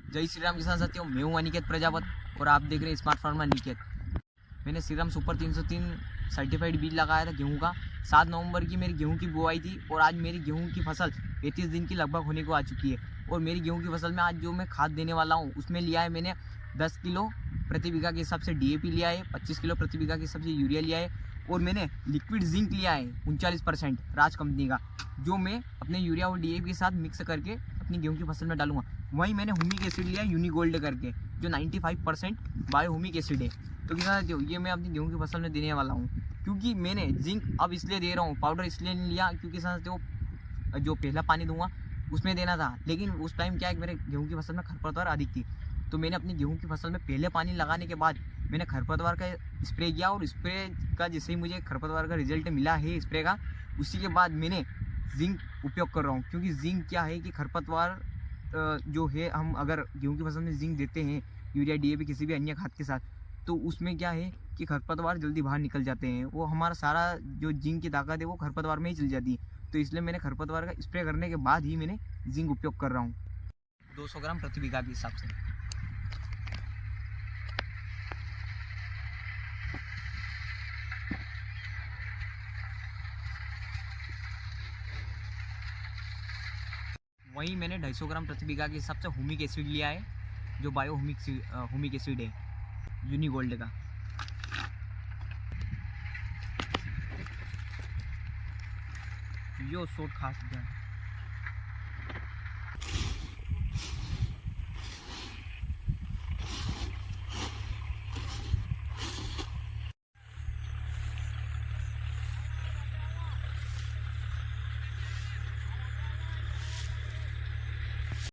जय श्री राम किसान साथियों, मैं हूं अनिकेत प्रजापत और आप देख रहे हैं स्मार्ट फार्मर निकेत। मैंने श्रीराम सुपर 303 सर्टिफाइड बीज लगाया था गेहूं का। 7 नवंबर की मेरी गेहूं की बुआई थी और आज मेरी गेहूं की फसल 35 दिन की लगभग होने को आ चुकी है। और मेरी गेहूं की फसल में आज जो मैं खाद देने वाला हूं उसमें लिया है मैंने 10 किलो प्रति बीघा के हिसाब से DAP लिया है, 25 किलो प्रति बीघा के हिसाब से यूरिया लिया है और मैंने लिक्विड जिंक लिया है 39% राज कंपनी का, जो मैं अपने यूरिया और DAP के साथ मिक्स करके अपनी गेहूं की फसल में डालूंगा। वहीं मैंने ह्यूमिक एसिड लिया है यूनिगोल्ड करके, जो 95% बायो ह्यूमिक एसिड है। तो किसान साथियों, ये मैं अपनी गेहूं की फसल में देने वाला हूँ। क्योंकि मैंने जिंक अब इसलिए दे रहा हूँ, पाउडर इसलिए नहीं लिया क्योंकि किसान साथियों जो पहला पानी दूंगा उसमें देना था, लेकिन उस टाइम क्या है कि मेरे गेहूं की फसल में खरपतवार अधिक थी। तो मैंने अपनी गेहूं की फसल में पहले पानी लगाने के बाद मैंने खरपतवार का स्प्रे किया और स्प्रे का जैसे ही मुझे खरपतवार का रिजल्ट मिला है स्प्रे का, उसी के बाद मैंने जिंक उपयोग कर रहा हूँ। क्योंकि जिंक क्या है कि खरपतवार जो है, हम अगर गेहूं की फसल में जिंक देते हैं यूरिया DAP किसी भी अन्य खाद के साथ, तो उसमें क्या है कि खरपतवार जल्दी बाहर निकल जाते हैं। वो हमारा सारा जो जिंक की ताकत है वो खरपतवार में ही चल जाती है। तो इसलिए मैंने खरपतवार का स्प्रे करने के बाद ही मैंने जिंक उपयोग कर रहा हूँ 200 ग्राम प्रति बीघा के हिसाब से। वहीं मैंने 250 ग्राम प्रति बीघा के हिसाब से ह्यूमिक एसिड लिया है, जो बायो ह्यूमिक एसिड है यूनिगोल्ड का। यो शॉट खास